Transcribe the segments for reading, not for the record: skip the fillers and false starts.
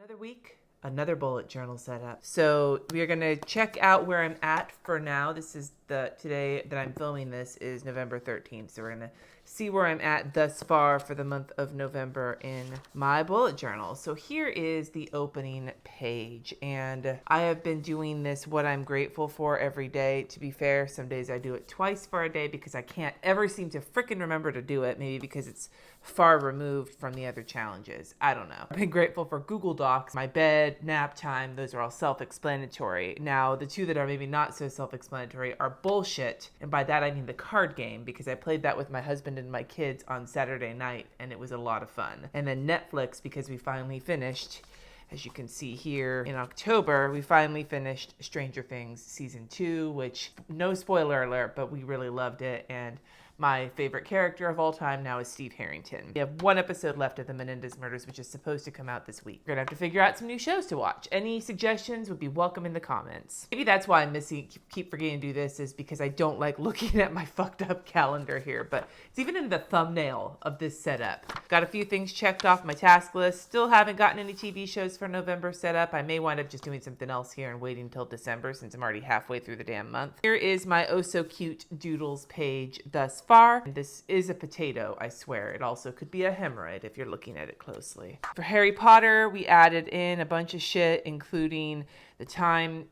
Another week, another bullet journal setup. So we are going to check out where I'm at for now. This is today that I'm filming this is November 13th. So we're going to see where I'm at thus far for the month of November in my bullet journal. So here is the opening page, and I have been doing this what I'm grateful for every day. To be fair, some days I do it twice for a day because I can't ever seem to frickin' remember to do it. Maybe because it's far removed from the other challenges. I don't know. I've been grateful for Google Docs, my bed, nap time. Those are all self-explanatory. Now, the two that are maybe not so self-explanatory are bullshit. And by that, I mean the card game, because I played that with my husband and my kids on Saturday night, and it was a lot of fun. And then Netflix, because we finally finished, as you can see here in October, we finally finished Stranger Things Season 2, which, no spoiler alert, but we really loved it. And my favorite character of all time now is Steve Harrington. We have one episode left of the Menendez Murders, which is supposed to come out this week. We're gonna have to figure out some new shows to watch. Any suggestions would be welcome in the comments. Maybe that's why I'm keep forgetting to do this, is because I don't like looking at my fucked up calendar here, but it's even in the thumbnail of this setup. Got a few things checked off my task list. Still haven't gotten any TV shows for November set up. I may wind up just doing something else here and waiting until December, since I'm already halfway through the damn month. Here is my oh so cute doodles page thus far. And this is a potato, I swear. It also could be a hemorrhoid if you're looking at it closely. For Harry Potter, we added in a bunch of shit, including the time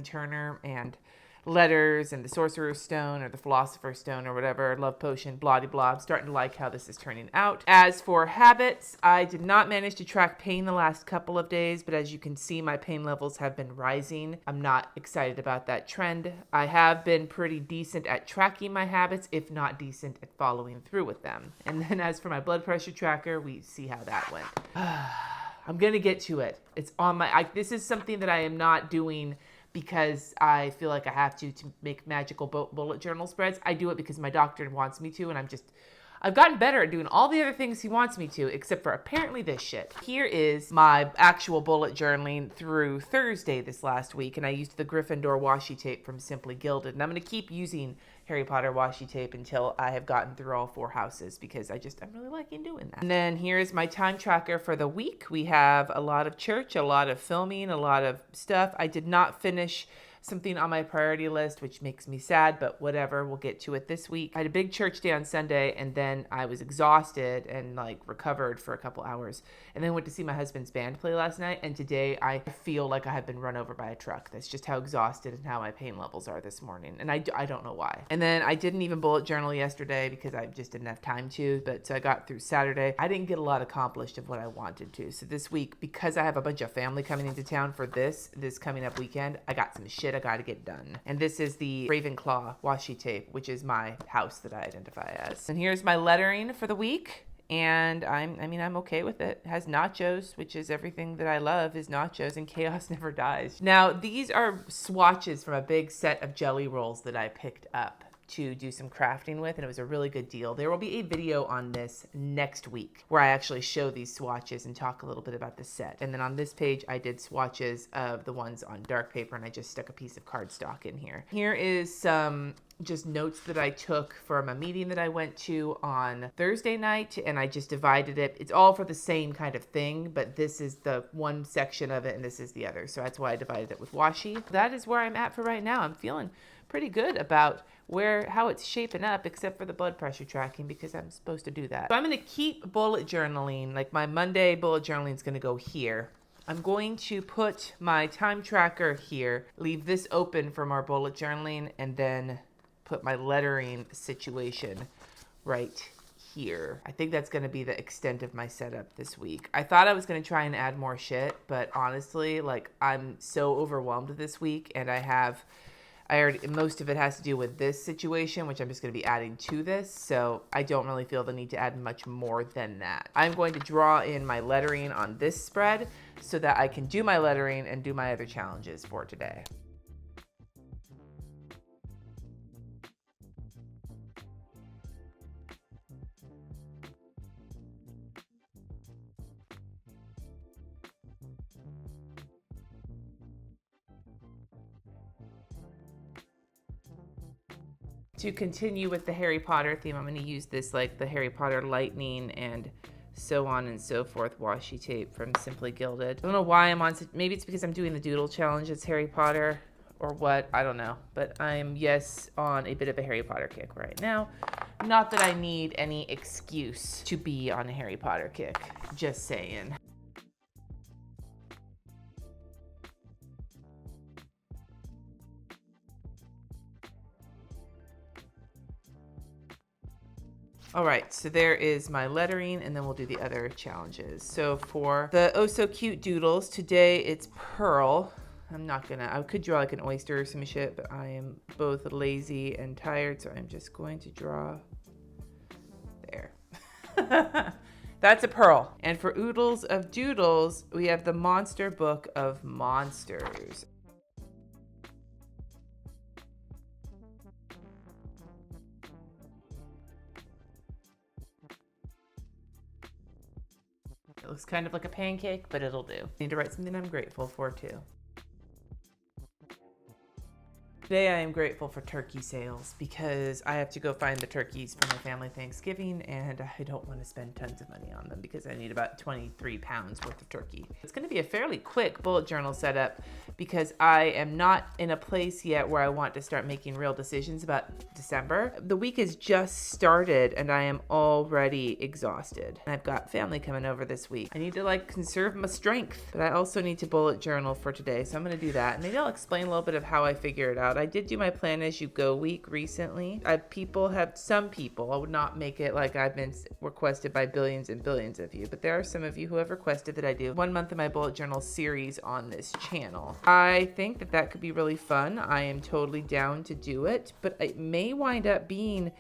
turner and letters and the sorcerer's stone or the philosopher's stone or whatever, love potion, blah de blah. I'm starting to like how this is turning out. As for habits, I did not manage to track pain the last couple of days, but as you can see, my pain levels have been rising. I'm not excited about that trend. I have been pretty decent at tracking my habits, if not decent at following through with them. And then as for my blood pressure tracker, we see how that went. I'm gonna get to it. It's on this is something that I am not doing because I feel like I have to make magical bullet journal spreads. I do it because my doctor wants me to, and I've gotten better at doing all the other things he wants me to, except for apparently this shit. Here is my actual bullet journaling through Thursday this last week, and I used the Gryffindor washi tape from Simply Gilded, and I'm going to keep using Harry Potter washi tape until I have gotten through all 4 houses, because I'm really liking doing that. And then here's my time tracker for the week. We have a lot of church, a lot of filming, a lot of stuff. I did not finish something on my priority list, which makes me sad, but whatever, we'll get to it this week. I had a big church day on Sunday, and then I was exhausted and recovered for a couple hours, and then went to see my husband's band play last night, and today I feel like I have been run over by a truck. That's just how exhausted and how my pain levels are this morning, and I don't know why. And then I didn't even bullet journal yesterday because I just didn't have time to, but so I got through Saturday. I didn't get a lot accomplished of what I wanted to, so this week, because I have a bunch of family coming into town for this coming up weekend, I got some shit I got to get done. And this is the Ravenclaw washi tape, which is my house that I identify as. And here's my lettering for the week. And I'm okay with it. It has nachos, which is everything that I love is nachos, and chaos never dies. Now, these are swatches from a big set of jelly rolls that I picked up to do some crafting with, and it was a really good deal. There will be a video on this next week where I actually show these swatches and talk a little bit about the set. And then on this page, I did swatches of the ones on dark paper, and I just stuck a piece of cardstock in here. Here is some just notes that I took from a meeting that I went to on Thursday night, and I just divided it. It's all for the same kind of thing, but this is the one section of it and this is the other. So that's why I divided it with washi. That is where I'm at for right now. I'm feeling pretty good about how it's shaping up, except for the blood pressure tracking, because I'm supposed to do that. So I'm going to keep bullet journaling. Like my Monday bullet journaling is going to go here. I'm going to put my time tracker here, leave this open for more bullet journaling, and then put my lettering situation right here. I think that's going to be the extent of my setup this week. I thought I was going to try and add more shit, but honestly, I'm so overwhelmed this week, and most of it has to do with this situation, which I'm just going to be adding to this, so I don't really feel the need to add much more than that. I'm going to draw in my lettering on this spread so that I can do my lettering and do my other challenges for today. To continue with the Harry Potter theme, I'm going to use this the Harry Potter lightning and so on and so forth washi tape from Simply Gilded. I don't know why I'm on, maybe it's because I'm doing the doodle challenge. It's Harry Potter or what, I don't know. But I'm, yes, on a bit of a Harry Potter kick right now. Not that I need any excuse to be on a Harry Potter kick, just saying. All right, so there is my lettering, and then we'll do the other challenges. So for the oh so cute doodles, today it's Pearl. I could draw like an oyster or some shit, but I am both lazy and tired, so I'm just going to draw there. That's a Pearl. And for oodles of doodles, we have the Monster Book of Monsters. It looks kind of like a pancake, but it'll do. I need to write something I'm grateful for too. Today I am grateful for turkey sales because I have to go find the turkeys for my family Thanksgiving, and I don't want to spend tons of money on them because I need about 23 pounds worth of turkey. It's going to be a fairly quick bullet journal setup because I am not in a place yet where I want to start making real decisions about December. The week has just started and I am already exhausted. I've got family coming over this week. I need to like conserve my strength, but I also need to bullet journal for today. So I'm going to do that. And maybe I'll explain a little bit of how I figure it out. I did do my plan as you go week recently. Some people, I would not make it like I've been requested by billions and billions of you, but there are some of you who have requested that I do 1 month of my bullet journal series on this channel. I think that that could be really fun. I am totally down to do it, but it may wind up being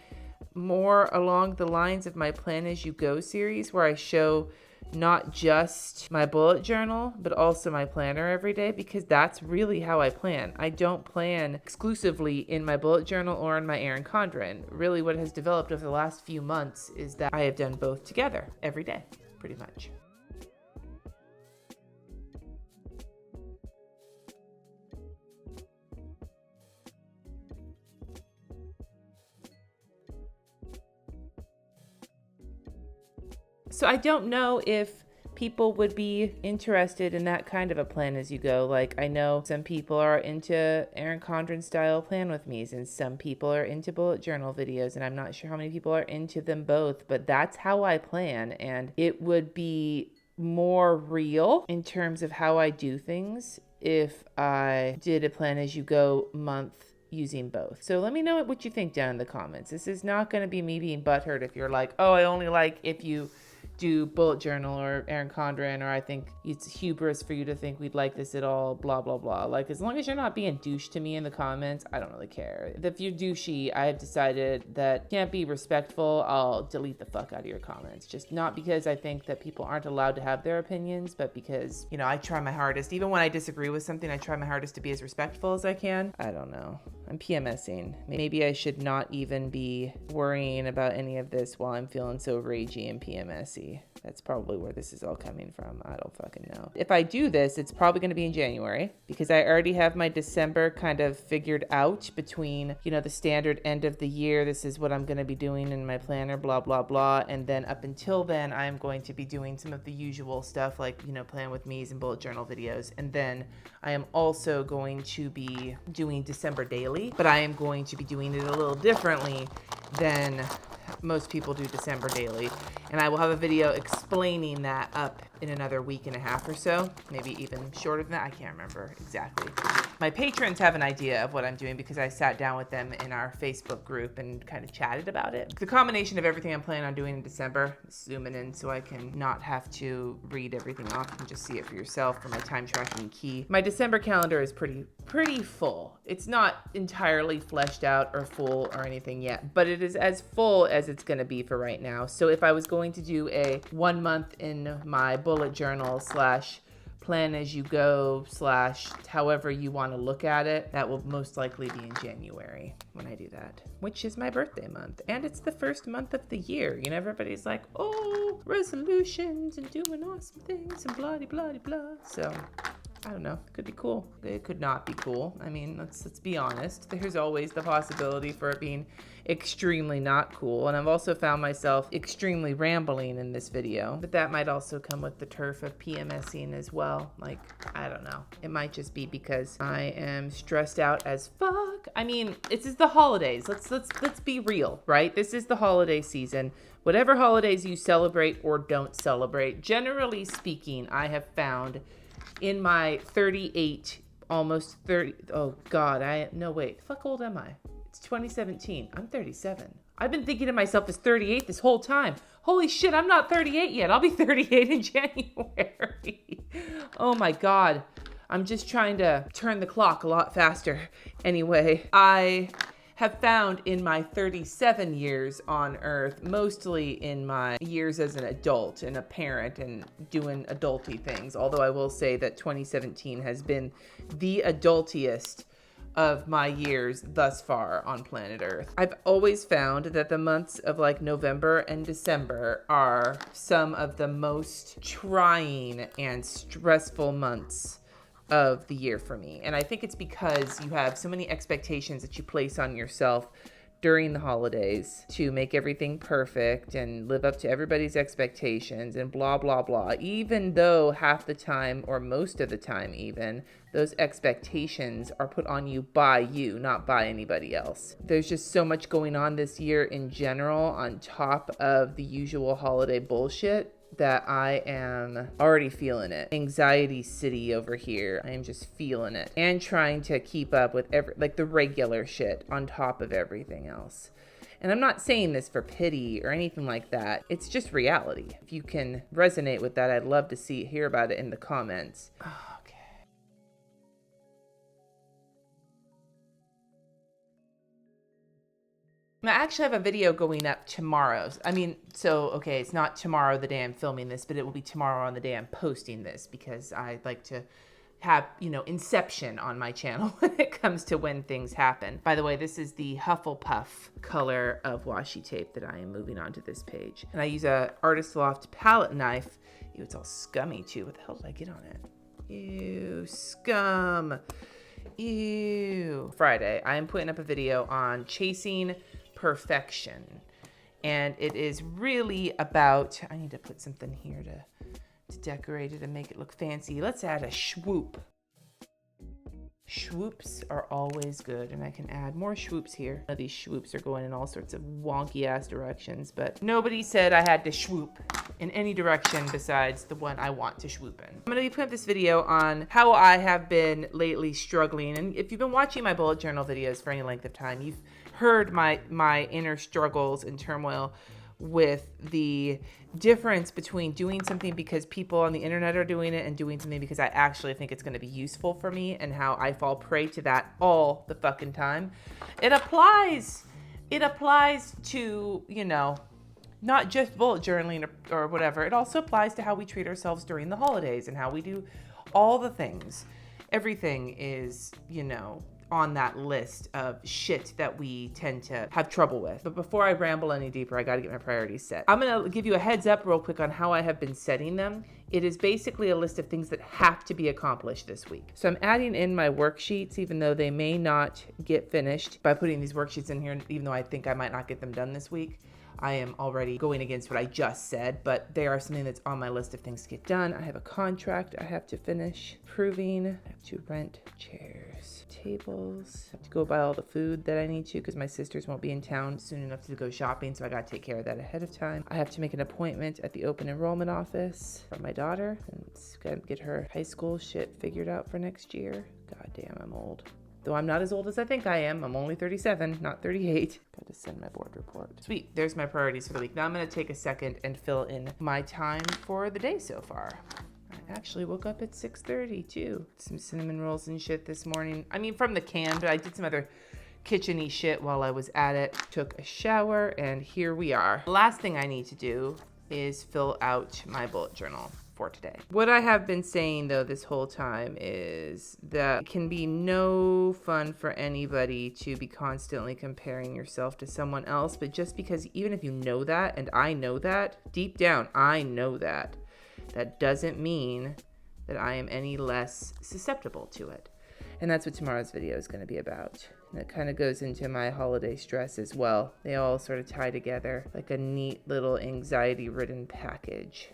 more along the lines of my plan as you go series where I show not just my bullet journal, but also my planner every day, because that's really how I plan. I don't plan exclusively in my bullet journal or in my Erin Condren. Really what has developed over the last few months is that I have done both together every day, pretty much. So I don't know if people would be interested in that kind of a plan as you go. Like, I know some people are into Erin Condren style plan with me's, and some people are into bullet journal videos, and I'm not sure how many people are into them both, but that's how I plan, and it would be more real in terms of how I do things if I did a plan as you go month using both. So let me know what you think down in the comments. This is not going to be me being butthurt if you're like, oh, I only like if you do bullet journal or Erin Condren, or I think it's hubris for you to think we'd like this at all, blah, blah, blah. Like, as long as you're not being douche to me in the comments, I don't really care. If you're douchey, I have decided that can't be respectful, I'll delete the fuck out of your comments. Just not because I think that people aren't allowed to have their opinions, but because, you know, I try my hardest. Even when I disagree with something, I try my hardest to be as respectful as I can. I don't know. I'm PMSing. Maybe I should not even be worrying about any of this while I'm feeling so ragey and PMSy. That's probably where this is all coming from. I don't fucking know. If I do this, it's probably going to be in January because I already have my December kind of figured out between, you know, the standard end of the year. This is what I'm going to be doing in my planner, blah, blah, blah. And then up until then, I'm going to be doing some of the usual stuff like, you know, plan with me's and bullet journal videos. And then I am also going to be doing December daily, but I am going to be doing it a little differently than most people do December daily, and I will have a video explaining that up in another week and a half or so, maybe even shorter than that. I can't remember exactly. My patrons have an idea of what I'm doing because I sat down with them in our Facebook group and kind of chatted about it. The combination of everything I'm planning on doing in December, zooming in so I can not have to read everything off. You can just see it for yourself for my time tracking key. My December calendar is pretty full. It's not entirely fleshed out or full or anything yet, but it is as full as it's going to be for right now. So if I was going to do a 1 month in my bullet journal / plan as you go / however you want to look at it, that will most likely be in January when I do that, which is my birthday month. And it's the first month of the year. You know, everybody's like, oh, resolutions and doing awesome things and blah, blah, blah, blah. So I don't know. It could be cool. It could not be cool. I mean, let's be honest. There's always the possibility for it being extremely not cool. And I've also found myself extremely rambling in this video, but that might also come with the turf of PMSing as well. Like, I don't know. It might just be because I am stressed out as fuck. I mean, this is the holidays. Let's be real, right? This is the holiday season. Whatever holidays you celebrate or don't celebrate, generally speaking, I have found in my 38, almost 30, oh God, no wait, fuck old am I? It's 2017, I'm 37. I've been thinking of myself as 38 this whole time. Holy shit, I'm not 38 yet. I'll be 38 in January. Oh my God. I'm just trying to turn the clock a lot faster. Anyway, I have found in my 37 years on Earth, mostly in my years as an adult and a parent and doing adulty things, although I will say that 2017 has been the adultiest of my years thus far on planet Earth. I've always found that the months of like November and December are some of the most trying and stressful months of the year for me. And I think it's because you have so many expectations that you place on yourself during the holidays to make everything perfect and live up to everybody's expectations and blah, blah, blah. Even though half the time, or most of the time even, those expectations are put on you by you, not by anybody else. There's just so much going on this year in general on top of the usual holiday bullshit that I am already feeling it. Anxiety city over here. I am just feeling it. And trying to keep up with the regular shit on top of everything else. And I'm not saying this for pity or anything like that. It's just reality. If you can resonate with that, I'd love to hear about it in the comments. I actually have a video going up tomorrow. Okay, it's not tomorrow the day I'm filming this, but it will be tomorrow on the day I'm posting this because I like to have, inception on my channel when it comes to when things happen. By the way, this is the Hufflepuff color of washi tape that I am moving onto this page. And I use a Artist Loft palette knife. Ew, it's all scummy too. What the hell did I get on it? Ew, scum. Ew. Friday, I am putting up a video on chasing perfection, and it is really about, I need to put something here to decorate it and make it look fancy. Let's add a swoop. Swoops are always good, and I can add more swoops here. These swoops are going in all sorts of wonky ass directions, but nobody said I had to swoop in any direction besides the one I want to swoop in. I'm gonna be putting up this video on how I have been lately struggling, and if you've been watching my bullet journal videos for any length of time, you've heard my inner struggles and turmoil with the difference between doing something because people on the internet are doing it and doing something because I actually think it's going to be useful for me, and how I fall prey to that all the fucking time. It applies to, not just bullet journaling or whatever. It also applies to how we treat ourselves during the holidays and how we do all the things. Everything is, on that list of shit that we tend to have trouble with. But before I ramble any deeper, I gotta get my priorities set. I'm gonna give you a heads up real quick on how I have been setting them. It is basically a list of things that have to be accomplished this week. So I'm adding in my worksheets, even though they may not get finished, by putting these worksheets in here, even though I think I might not get them done this week. I am already going against what I just said, but they are something that's on my list of things to get done. I have a contract I have to finish proving. I have to rent chairs, tables. I have to go buy all the food that I need to because my sisters won't be in town soon enough to go shopping, so I gotta take care of that ahead of time. I have to make an appointment at the open enrollment office for my daughter and gotta get her high school shit figured out for next year. God damn, I'm old. Though I'm not as old as I think I am. I'm only 37, not 38. Got to send my board report. Sweet, there's my priorities for the week. Now I'm gonna take a second and fill in my time for the day so far. I actually woke up at 6:30 too. Some cinnamon rolls and shit this morning. I mean, from the can, but I did some other kitchen-y shit while I was at it. Took a shower, and here we are. The last thing I need to do is fill out my bullet journal for today. What I have been saying though this whole time is that it can be no fun for anybody to be constantly comparing yourself to someone else, but just because, even if you know that, and I know that, deep down I know that, that doesn't mean that I am any less susceptible to it. And that's what tomorrow's video is going to be about. And it kind of goes into my holiday stress as well. They all sort of tie together like a neat little anxiety-ridden package.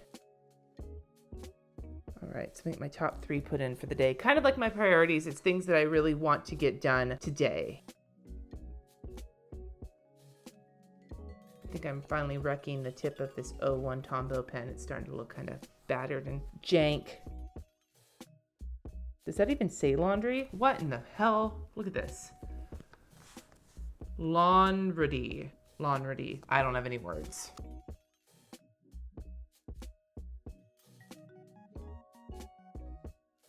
All right, so I think my top 3 put in for the day. Kind of like my priorities, it's things that I really want to get done today. I think I'm finally wrecking the tip of this 01 Tombow pen. It's starting to look kind of battered and jank. Does that even say laundry? What in the hell? Look at this. Lawnredy. Lawnredy. I don't have any words.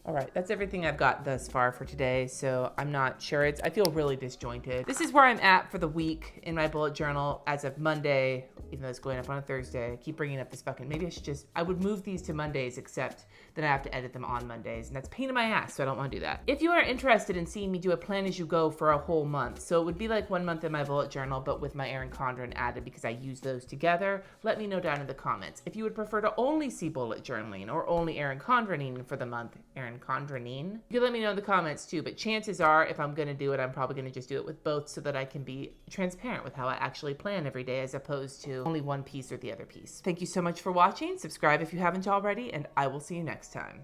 All right, that's everything I've got thus far for today, so I'm not sure. I feel really disjointed. This is where I'm at for the week in my bullet journal as of Monday, even though it's going up on a Thursday. I keep bringing up this maybe I would move these to Mondays, except that I have to edit them on Mondays, and that's a pain in my ass, so I don't want to do that. If you are interested in seeing me do a plan as you go for a whole month, so it would be like 1 month in my bullet journal, but with my Erin Condren added because I use those together, let me know down in the comments. If you would prefer to only see bullet journaling or only Erin Condrening for the month, Erin Condrening, you can let me know in the comments too, but chances are if I'm going to do it, I'm probably going to just do it with both so that I can be transparent with how I actually plan every day as opposed to only one piece or the other piece. Thank you so much for watching. Subscribe if you haven't already, and I will see you next time.